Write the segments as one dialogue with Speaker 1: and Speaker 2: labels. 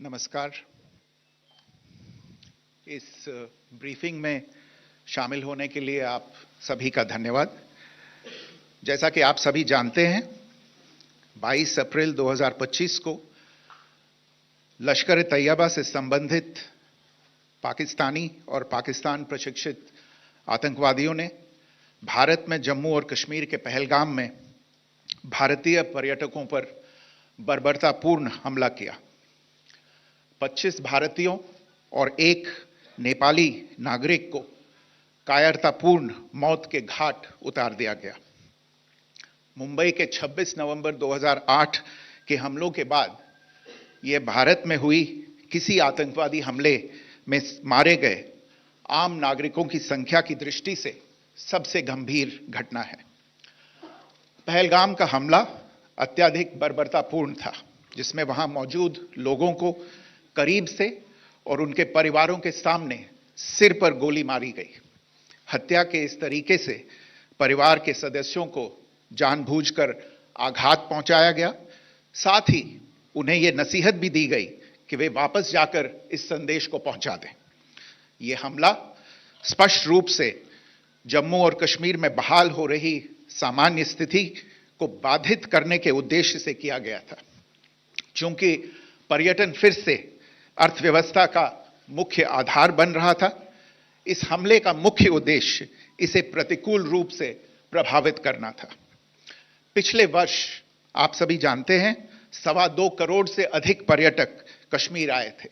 Speaker 1: नमस्कार। इस ब्रीफिंग में शामिल होने के लिए आप सभी का धन्यवाद। जैसा कि आप सभी जानते हैं, 22 अप्रैल 2025 को लश्कर-ए-तैयबा से संबंधित पाकिस्तानी और पाकिस्तान प्रशिक्षित आतंकवादियों ने भारत में जम्मू और कश्मीर के पहलगाम में भारतीय पर्यटकों पर बर्बरतापूर्ण हमला किया। 25 भारतीयों और एक नेपाली नागरिक को कायरतापूर्ण मौत के घाट उतार दिया गया। मुंबई के 26 नवंबर 2008 के हमलों के बाद यह भारत में हुई किसी आतंकवादी हमले में मारे गए आम नागरिकों की संख्या की दृष्टि से सबसे गंभीर घटना है। पहलगाम का हमला अत्यधिक बर्बरतापूर्ण था, जिसमें वहां मौजूद लोगों को करीब से और उनके परिवारों के सामने सिर पर गोली मारी गई। हत्या के इस तरीके से परिवार के सदस्यों को जानबूझकर आघात पहुंचाया गया। साथ ही उन्हें यह नसीहत भी दी गई कि वे वापस जाकर इस संदेश को पहुंचा दें। यह हमला स्पष्ट रूप से जम्मू और कश्मीर में बहाल हो रही सामान्य स्थिति को बाधित करने के उद्देश्य से किया गया था। चूंकि पर्यटन फिर से अर्थव्यवस्था का मुख्य आधार बन रहा था, इस हमले का मुख्य उद्देश्य इसे प्रतिकूल रूप से प्रभावित करना था। पिछले वर्ष आप सभी जानते हैं, 2.25 करोड़ से अधिक पर्यटक कश्मीर आए थे।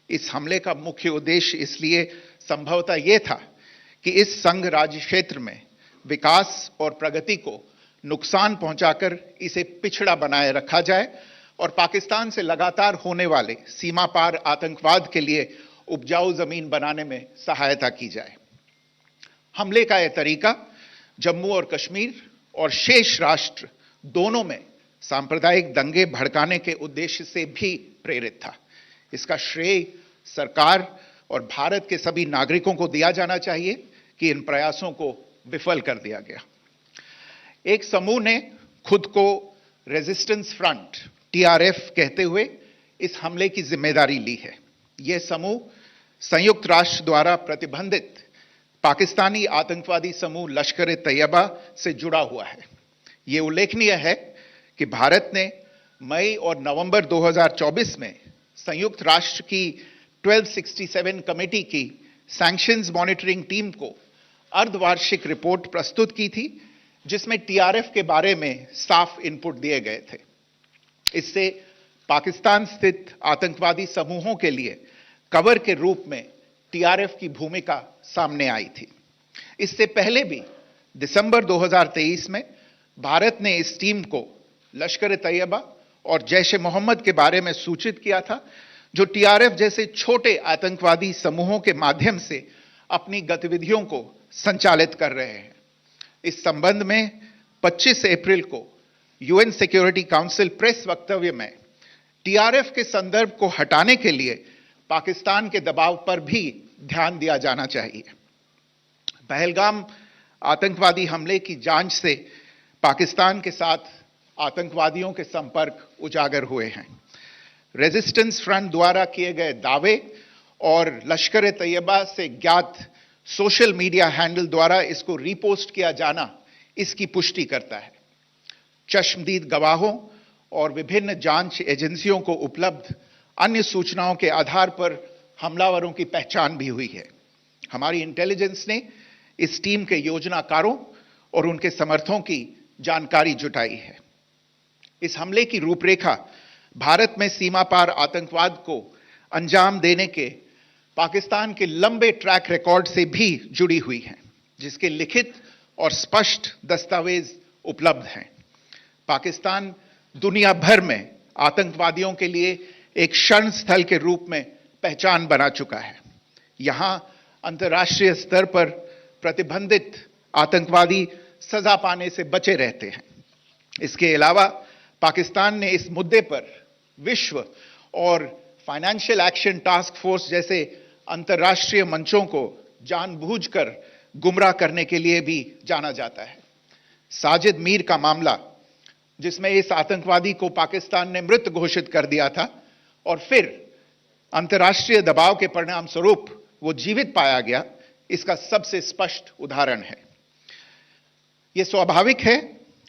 Speaker 1: इस हमले का मुख्य उद्देश्य इसलिए संभवतः यह था कि इस संघ राज्य क्षेत्र में विकास और प्रगति को नुकसान पहुंचाकर इसे पिछड़ा बनाए रखा जाए और पाकिस्तान से लगातार होने वाले सीमा पार आतंकवाद के लिए उपजाऊ जमीन बनाने में सहायता की जाए। हमले का यह तरीका जम्मू और कश्मीर और शेष राष्ट्र दोनों में सांप्रदायिक दंगे भड़काने के उद्देश्य से भी प्रेरित था। इसका श्रेय सरकार और भारत के सभी नागरिकों को दिया जाना चाहिए कि इन प्रयासों को विफल कर दिया गया। एक समूह ने खुद को रेजिस्टेंस फ्रंट TRF कहते हुए इस हमले की जिम्मेदारी ली है। यह समूह संयुक्त राष्ट्र द्वारा प्रतिबंधित पाकिस्तानी आतंकवादी समूह लश्कर-ए-तैयबा से जुड़ा हुआ है। यह उल्लेखनीय है कि भारत ने मई और नवंबर 2024 में संयुक्त राष्ट्र की 1267 कमेटी की सैंक्शंस मॉनिटरिंग टीम को अर्धवार्षिक रिपोर्ट प्रस्तुत की थी, जिसमें TRF के बारे में साफ इनपुट दिए गए थे। इससे पाकिस्तान स्थित आतंकवादी समूहों के लिए कवर के रूप में TRF की भूमिका सामने आई थी। इससे पहले भी दिसंबर 2023 में भारत ने इस टीम को लश्कर-ए-तैयबा और जैश-ए-मोहम्मद के बारे में सूचित किया था, जो TRF जैसे छोटे आतंकवादी समूहों के माध्यम से अपनी गतिविधियों को संचालित कर रहे हैं। इस संबंध में 25 अप्रैल को UN सिक्योरिटी काउंसिल प्रेस वक्तव्य में TRF के संदर्भ को हटाने के लिए पाकिस्तान के दबाव पर भी ध्यान दिया जाना चाहिए। पहलगाम आतंकवादी हमले की जांच से पाकिस्तान के साथ आतंकवादियों के संपर्क उजागर हुए हैं। रेजिस्टेंस फ्रंट द्वारा किए गए दावे और लश्कर-ए-तैयबा से ज्ञात सोशल मीडिया हैंडल द्वारा इसको रीपोस्ट किया जाना इसकी पुष्टि करता है। चश्मदीद गवाहों और विभिन्न जांच एजेंसियों को उपलब्ध अन्य सूचनाओं के आधार पर हमलावरों की पहचान भी हुई है। हमारी इंटेलिजेंस ने इस टीम के योजनाकारों और उनके समर्थकों की जानकारी जुटाई है। इस हमले की रूपरेखा भारत में सीमा पार आतंकवाद को अंजाम देने के पाकिस्तान के लंबे ट्रैक रिकॉर्ड से भी जुड़ी हुई है, जिसके लिखित और स्पष्ट दस्तावेज उपलब्ध हैं। पाकिस्तान दुनिया भर में आतंकवादियों के लिए एक शरण स्थल के रूप में पहचान बना चुका है। यहां अंतर्राष्ट्रीय स्तर पर प्रतिबंधित आतंकवादी सजा पाने से बचे रहते हैं। इसके अलावा पाकिस्तान ने इस मुद्दे पर विश्व और फाइनेंशियल एक्शन टास्क फोर्स जैसे अंतर्राष्ट्रीय मंचों को जानबूझकर गुमराह करने के लिए भी जाना जाता है। साजिद मीर का मामला, जिसमें इस आतंकवादी को पाकिस्तान ने मृत घोषित कर दिया था और फिर अंतर्राष्ट्रीय दबाव के परिणाम स्वरूप वो जीवित पाया गया, इसका सबसे स्पष्ट उदाहरण है। यह स्वाभाविक है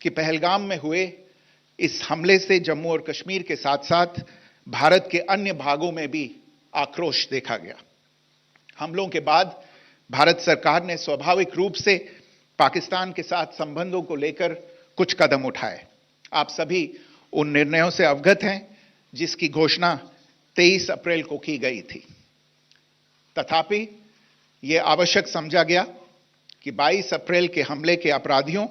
Speaker 1: कि पहलगाम में हुए इस हमले से जम्मू और कश्मीर के साथ साथ भारत के अन्य भागों में भी आक्रोश देखा गया। हमलों के बाद भारत सरकार ने स्वाभाविक रूप से पाकिस्तान के साथ संबंधों को लेकर कुछ कदम उठाए। आप सभी उन निर्णयों से अवगत हैं जिसकी घोषणा 23 अप्रैल को की गई थी। तथापि यह आवश्यक समझा गया कि 22 अप्रैल के हमले के अपराधियों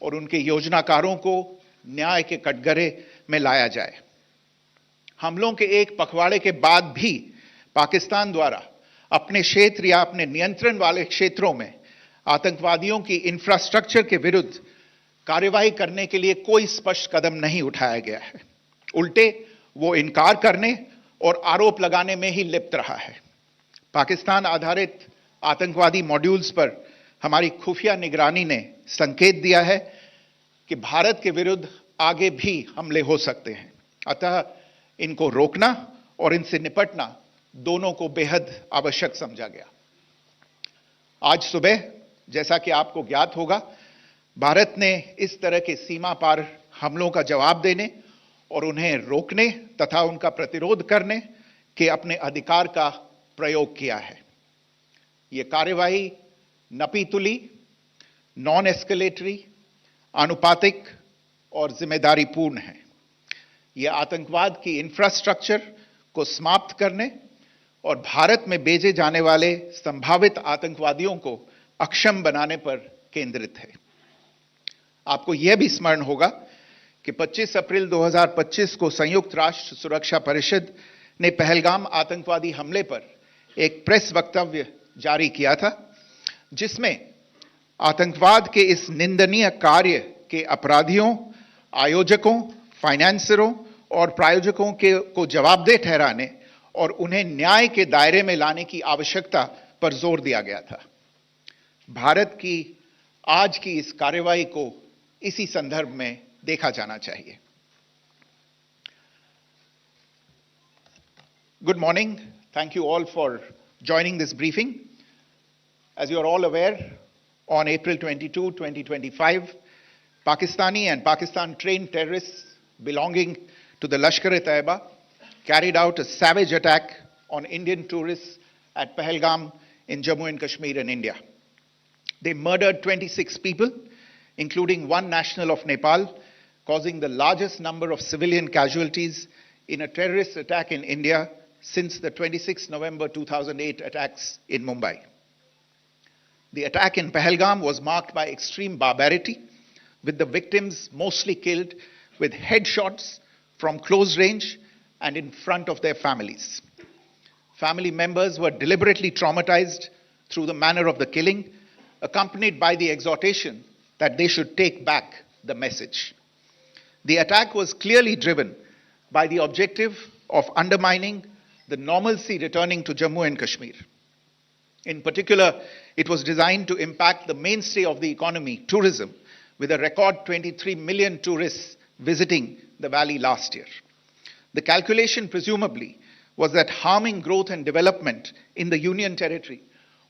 Speaker 1: और उनके योजनाकारों को न्याय के कटघरे में लाया जाए। हमलों के एक पखवाड़े के बाद भी पाकिस्तान द्वारा अपने क्षेत्र या अपने नियंत्रण वाले क्षेत्रों में आतंकवादियों की इंफ्रास्ट्रक्चर के विरुद्ध कार्रवाई करने के लिए कोई स्पष्ट कदम नहीं उठाया गया है। उल्टे वो इनकार करने और आरोप लगाने में ही लिप्त रहा है। पाकिस्तान आधारित आतंकवादी मॉड्यूल्स पर हमारी खुफिया निगरानी ने संकेत दिया है कि भारत के विरुद्ध आगे भी हमले हो सकते हैं। अतः इनको रोकना और इनसे निपटना दोनों को बेहद आवश्यक समझा गया। आज सुबह, जैसा कि आपको ज्ञात होगा, भारत ने इस तरह के सीमा पार हमलों का जवाब देने और उन्हें रोकने तथा उनका प्रतिरोध करने के अपने अधिकार का प्रयोग किया है। यह कार्यवाही नपीतुली, नॉन एस्केलेटरी, आनुपातिक और जिम्मेदारीपूर्ण है। यह आतंकवाद की इंफ्रास्ट्रक्चर को समाप्त करने और भारत में भेजे जाने वाले संभावित आतंकवादियों को अक्षम बनाने पर केंद्रित है। आपको यह भी स्मरण होगा कि 25 अप्रैल 2025 को संयुक्त राष्ट्र सुरक्षा परिषद ने पहलगाम आतंकवादी हमले पर एक प्रेस वक्तव्य जारी किया था, जिसमें आतंकवाद के इस निंदनीय कार्य के अपराधियों, आयोजकों, फाइनेंसरों और प्रायोजकों को जवाबदेह ठहराने और उन्हें न्याय के दायरे में लाने की आवश्यकता पर जोर दिया गया था। भारत की आज की इस कार्रवाई को इसी संदर्भ में देखा जाना चाहिए। Good morning. Thank you all for joining this briefing. As you are all aware, on April 22, 2025, Pakistani and Pakistan-trained terrorists belonging to the Lashkar-e-Taiba carried out a savage attack on Indian tourists at Pahalgam in Jammu and Kashmir in India. They murdered 26 people, including one national of Nepal, causing the largest number of civilian casualties in a terrorist attack in India since the 26 November 2008 attacks in Mumbai. The attack in Pahalgam was marked by extreme barbarity, with the victims mostly killed with headshots from close range and in front of their families. Family members were deliberately traumatized through the manner of the killing, accompanied by the exhortation that they should take back the message. The attack was clearly driven by the objective of undermining the normalcy returning to Jammu and Kashmir. In particular, it was designed to impact the mainstay of the economy, tourism, with a record 23 million tourists visiting the valley last year. The calculation, presumably, was that harming growth and development in the Union territory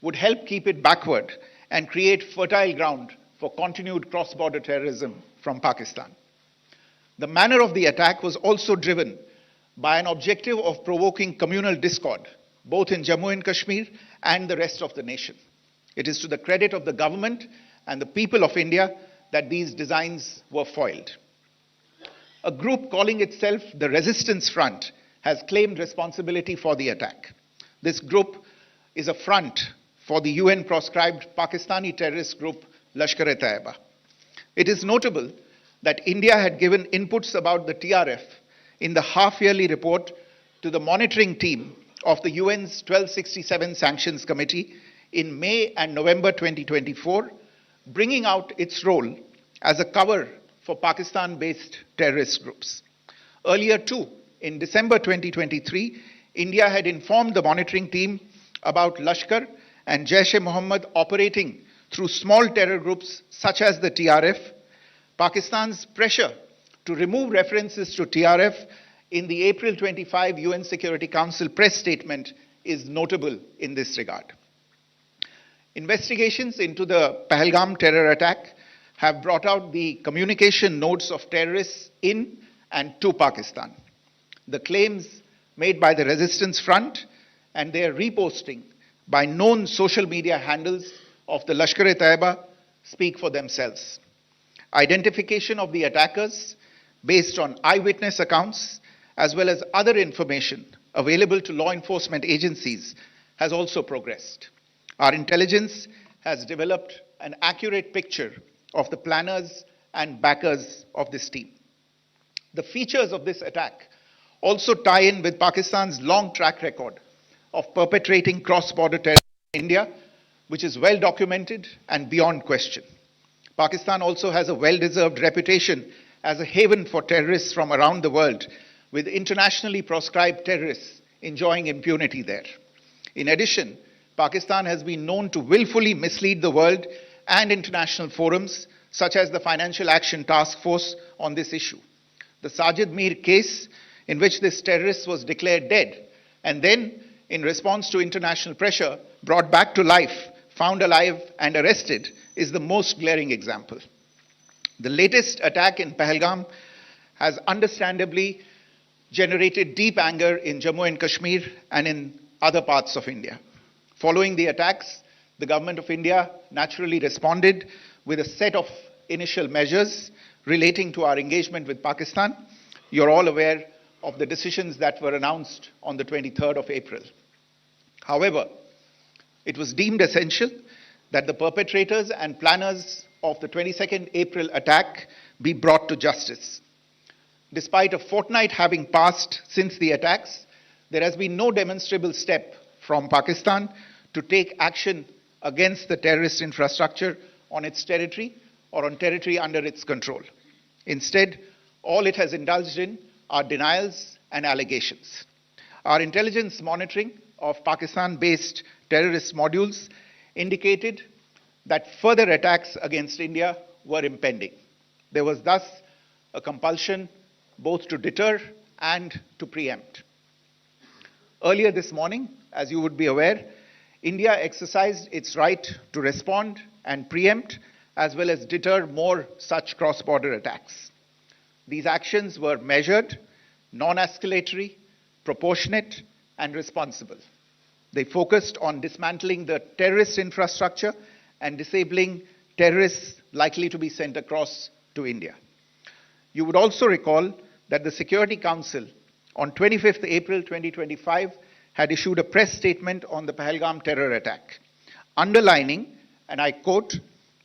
Speaker 1: would help keep it backward and create fertile ground for continued cross-border terrorism from Pakistan. The manner of the attack was also driven by an objective of provoking communal discord, both in Jammu and Kashmir and the rest of the nation. It is to the credit of the government and the people of India that these designs were foiled. A group calling itself the Resistance Front has claimed responsibility for the attack. This group is a front for the UN-proscribed Pakistani terrorist group Lashkar-e-Taiba. It is notable that India had given inputs about the TRF in the half-yearly report to the monitoring team of the UN's 1267 Sanctions Committee in May and November 2024, bringing out its role as a cover for Pakistan-based terrorist groups. Earlier too, in December 2023, India had informed the monitoring team about Lashkar and Jaish-e-Mohammed operating through small terror groups such as the TRF. Pakistan's pressure to remove references to TRF in the April 25 UN Security Council press statement is notable in this regard. Investigations into the Pahalgam terror attack have brought out the communication notes of terrorists in and to Pakistan, the claims made by the resistance front, and their reposting by known social media handles of the Lashkar-e-Taiba speak for themselves. Identification of the attackers based on eyewitness accounts as well as other information available to law enforcement agencies has also progressed. Our intelligence has developed an accurate picture of the planners and backers of this team. The features of this attack also tie in with Pakistan's long track record of perpetrating cross-border terror in India, which is well documented and beyond question. Pakistan also has a well-deserved reputation as a haven for terrorists from around the world, with internationally proscribed terrorists enjoying impunity there. In addition, Pakistan has been known to willfully mislead the world and international forums, such as the Financial Action Task Force, on this issue. The Sajid Mir case, in which this terrorist was declared dead and then, in response to international pressure, brought back to life, found alive and arrested, is the most glaring example. The latest attack in Pahalgam has understandably generated deep anger in Jammu and Kashmir and in other parts of India. Following the attacks, the government of India naturally responded with a set of initial measures relating to our engagement with Pakistan. You're all aware of the decisions that were announced on the 23rd of April. However, it was deemed essential that the perpetrators and planners of the 22nd April attack be brought to justice. Despite a fortnight having passed since the attacks, there has been no demonstrable step from Pakistan to take action against the terrorist infrastructure on its territory or on territory under its control. Instead, all it has indulged in are denials and allegations. Our intelligence monitoring of Pakistan-based terrorist modules indicated that further attacks against India were impending. There was thus a compulsion both to deter and to preempt. Earlier this morning, as you would be aware, India exercised its right to respond and preempt as well as deter more such cross-border attacks. These actions were measured, non-escalatory, proportionate, and responsible. They focused on dismantling the terrorist infrastructure and disabling terrorists likely to be sent across to India. You would also recall that the Security Council on 25th April 2025 had issued a press statement on the Pahalgam terror attack, underlining, and I quote,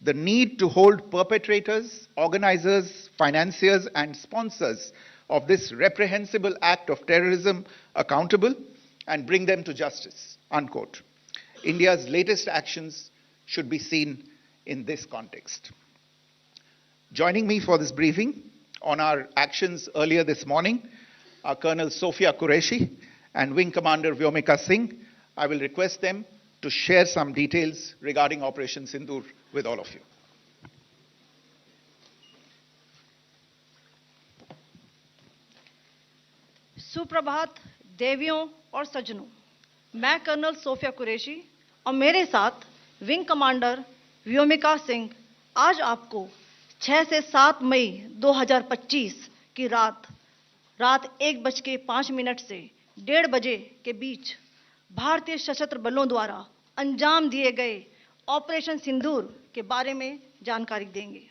Speaker 1: the need to hold perpetrators, organizers, financiers, and sponsors of this reprehensible act of terrorism accountable and bring them to justice, unquote. India's latest actions should be seen in this context. Joining me for this briefing on our actions earlier this morning are Colonel Sophia Qureshi and Wing Commander Vyomika Singh. I will request them to share some details regarding Operation Sindoor with all of you.
Speaker 2: सुप्रभात देवियों और सज्जनों, मैं colonel Sophia Qureshi और मेरे साथ wing commander Vyomika Singh आज आपको 6 से 7 मई 2025 की रात 1:05 से 1:30 बजे के बीच भारतीय सशस्त्र बलों द्वारा अंजाम दिए गए ऑपरेशन सिंदूर के बारे में जानकारी देंगे।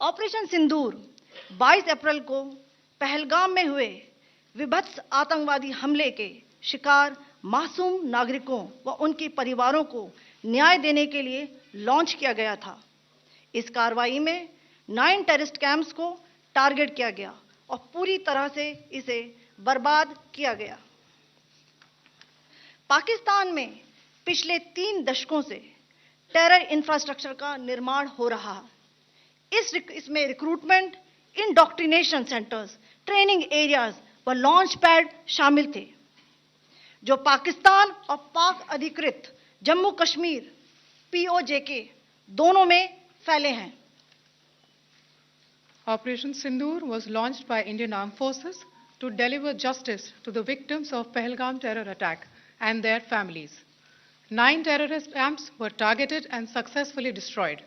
Speaker 2: ऑपरेशन सिंदूर 22 अप्रैल को पहलगाम में हुए विभत्स आतंकवादी हमले के शिकार मासूम नागरिकों व उनके परिवारों को न्याय देने के लिए लॉन्च किया गया था। इस कार्रवाई में 9 टेररिस्ट कैंप्स को टारगेट किया गया और पूरी तरह से इसे बर्बाद किया गया। पाकिस्तान में पिछले 3 दशकों से टेरर इंफ्रास्ट्रक्चर का निर्माण हो रहा है। इसमें recruitment, indoctrination centres, training areas व लॉन्च पैड शामिल थे, जो पाकिस्तान और पाक अधिकृत जम्मू कश्मीर POJK दोनों में फैले हैं।
Speaker 3: Operation Sindoor was launched by Indian Armed Forces to deliver justice to the victims of Pahalgam terror attack and their families. 9 terrorist camps were targeted and successfully destroyed.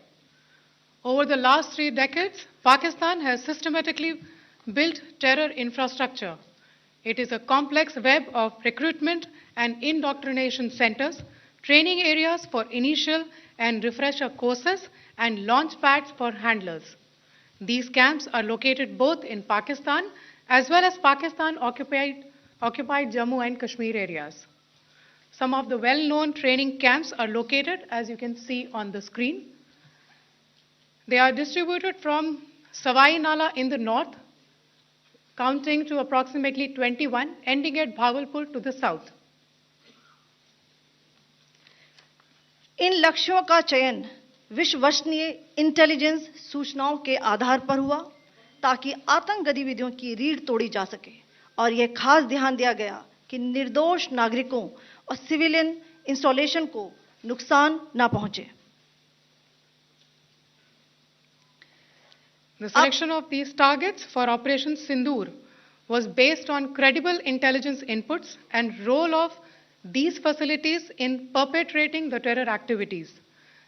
Speaker 3: Over the last 3 decades, Pakistan has systematically built terror infrastructure. It is a complex web of recruitment and indoctrination centers, training areas for initial and refresher courses, and launch pads for handlers. These camps are located both in Pakistan as well as Pakistan-occupied Jammu and Kashmir areas. Some of the well-known training camps are located, as you can see on the screen. They are distributed from Savai Nala in the north, counting to approximately 21, ending at Bhagalpur to the south.
Speaker 2: इन लक्ष्यों का चयन विश्वसनीय intelligence सूचनाओं के आधार पर हुआ ताकि आतंक गतिविधियों की रीढ़ तोड़ी जा सके और यह खास ध्यान दिया गया कि निर्दोष नागरिकों और सिविलियन इंस्टॉलेशन को नुकसान न पहुंचे.
Speaker 3: The selection of these targets for Operation Sindoor was based on credible intelligence inputs and role of these facilities in perpetrating the terror activities.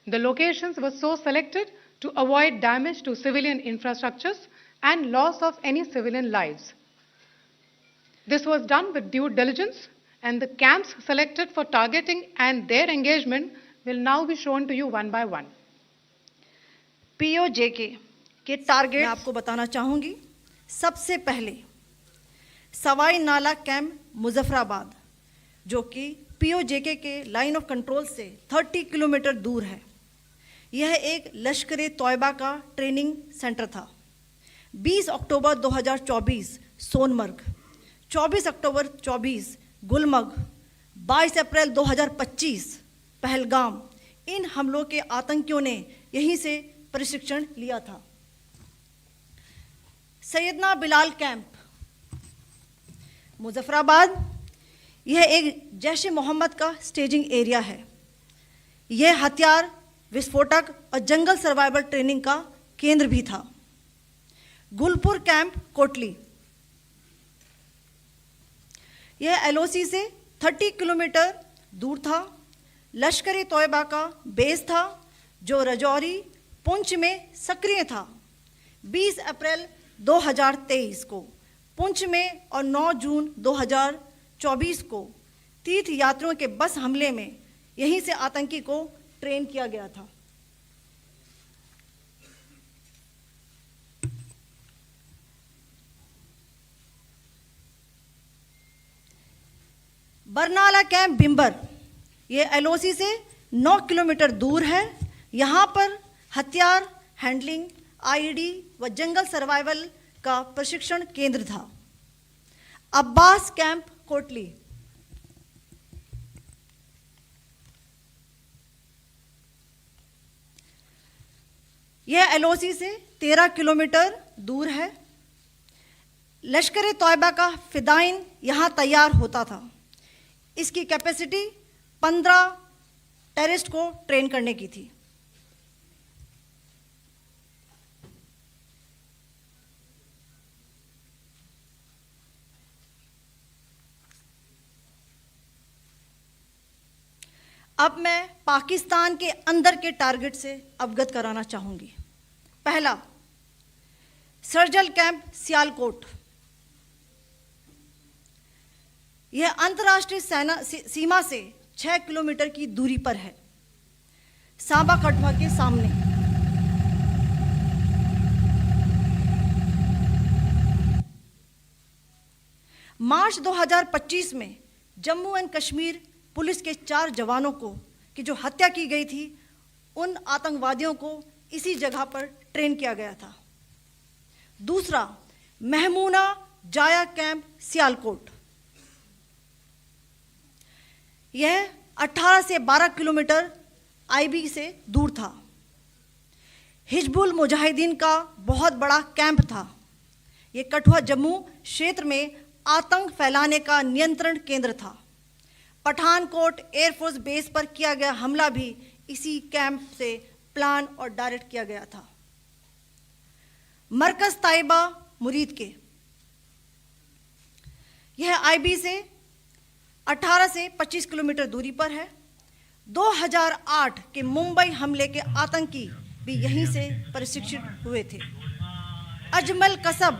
Speaker 3: The locations were so selected to avoid damage to civilian infrastructures and loss of any civilian lives. This was done with due diligence, and the camps selected for targeting and their engagement will now be shown to you one by one.
Speaker 2: POJK के target मैं आपको बताना चाहूंगी. सबसे पहले सवाई नाला camp Muzaffarabad, जो कि POJK के लाइन ऑफ कंट्रोल से 30 किलोमीटर दूर है. यह एक लश्कर तौयबा का ट्रेनिंग सेंटर था. 20 अक्टूबर 2024 सोनमर्ग, 24 अक्टूबर 24 गुलमर्ग, 22 अप्रैल 2025 पहलगाम, इन हमलों के आतंकियों ने यहीं से प्रशिक्षण लिया था. सैयदना बिलाल कैंप मुजफ्फराबाद, यह एक जैश ए मोहम्मद का स्टेजिंग एरिया है. यह हथियार, विस्फोटक और जंगल सर्वाइवल ट्रेनिंग का केंद्र भी था. गुलपुर कैंप कोटली, यह LOC से 30 किलोमीटर दूर था. लश्कर तौयबा का बेस था जो रजौरी, पुंछ में सक्रिय था. 20 अप्रैल 2023 को पुंछ में और 9 जून 2024 को तीर्थ यात्रियों के बस हमले में यहीं से आतंकी को ट्रेन किया गया था. बरनाला कैंप बिंबर, ये LOC से 9 किलोमीटर दूर है. यहाँ पर हथियार, हैंडलिंग, IED व जंगल सर्वाइवल का प्रशिक्षण केंद्र था. अब्बास कैंप कोटली, यह LOC से 13 किलोमीटर दूर है. लश्कर तौयबा का फिदाइन यहाँ तैयार होता था. इसकी कैपेसिटी 15 टेररिस्ट को ट्रेन करने की थी. अब मैं पाकिस्तान के अंदर के टारगेट से अवगत कराना चाहूंगी. पहला, सर्जल कैंप सियालकोट, यह अंतर्राष्ट्रीय सीमा से 6 किलोमीटर की दूरी पर है, सांबा कठवा के सामने. मार्च 2025 में जम्मू एंड कश्मीर पुलिस के 4 जवानों को की जो हत्या की गई थी, उन आतंकवादियों को इसी जगह पर ट्रेन किया गया था. दूसरा, महमूना जाया कैंप सियालकोट, यह 18 से 12 किलोमीटर IB से दूर था. हिजबुल मुजाहिदीन का बहुत बड़ा कैंप था. यह कठुआ जम्मू क्षेत्र में आतंक फैलाने का नियंत्रण केंद्र था. पठानकोट एयरफोर्स बेस पर किया गया हमला भी इसी कैंप से प्लान और डायरेक्ट किया गया था. मरकज ताइबा मुरीद के, यह आईबी से 18 से 25 किलोमीटर दूरी पर है। 2008 के मुंबई हमले के आतंकी भी यहीं से प्रशिक्षित हुए थे। अजमल कसब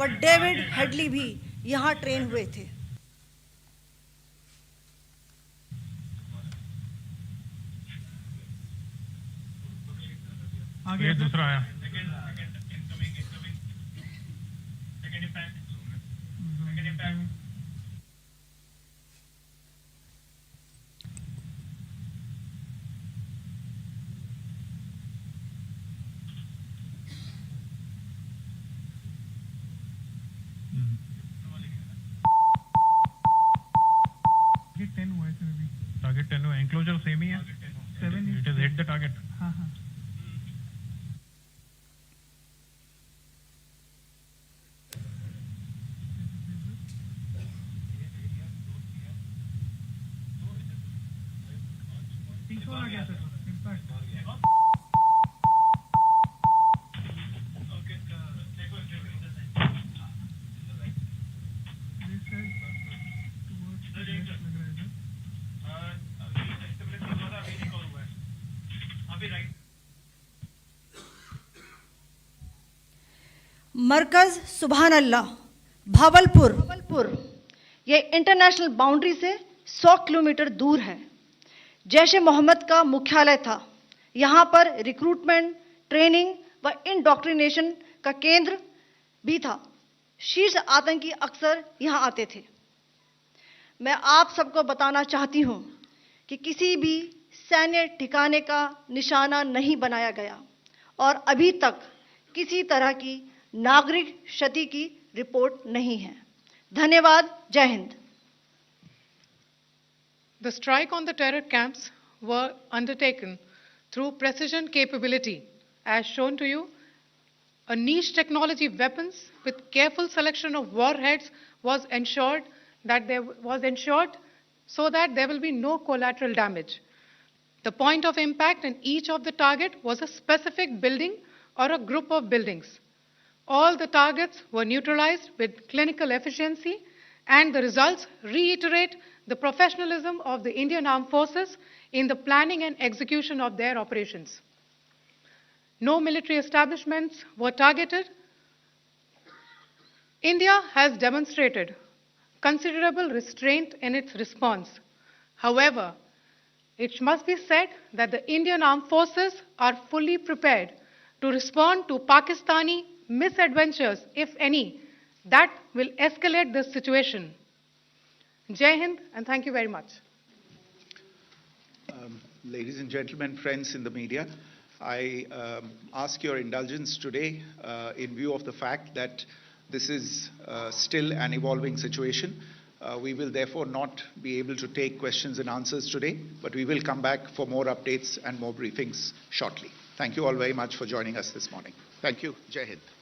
Speaker 2: व डेविड हेडली भी यहाँ ट्रेन हुए थे।
Speaker 4: आगे दूसरा आया। टारगेट 10 हुआ है सर अभी। टारगेट 10 हुआ, एंक्लोजर सेम ही है। 7 it is hit the target. हाँ हाँ। आ गया सर इम्पैक्ट।
Speaker 2: मरकज सुभान अल्लाह भावलपुर ये इंटरनेशनल बाउंड्री से 100 किलोमीटर दूर है। जैश ए मोहम्मद का मुख्यालय था। यहाँ पर रिक्रूटमेंट, ट्रेनिंग व इंडॉक्ट्रिनेशन का केंद्र भी था। शीर्ष आतंकी अक्सर यहाँ आते थे। मैं आप सबको बताना चाहती हूँ कि किसी भी सैन्य ठिकाने का निशाना नहीं बनाया गया और अभी तक किसी तरह की नागरिक क्षति की रिपोर्ट नहीं है। धन्यवाद। जय Hind.
Speaker 3: The strike on the terror camps were undertaken through precision capability, as shown to you. A niche technology weapons with careful selection of warheads was ensured so that there will be no collateral damage. The point of impact in each of the target was a specific building or a group of buildings. All the targets were neutralized with clinical efficiency, and the results reiterate the professionalism of the Indian Armed Forces in the planning and execution of their operations. No military establishments were targeted. India has demonstrated considerable restraint in its response. However, it must be said that the Indian Armed Forces are fully prepared to respond to Pakistani misadventures, if any, that will escalate the situation. Jai Hind, and thank you very much.
Speaker 1: Ladies and gentlemen, friends in the media, I ask your indulgence today in view of the fact that this is still an evolving situation. We will therefore not be able to take questions and answers today, but we will come back for more updates and more briefings shortly. Thank you all very much for joining us this morning. Thank you. Jai Hind.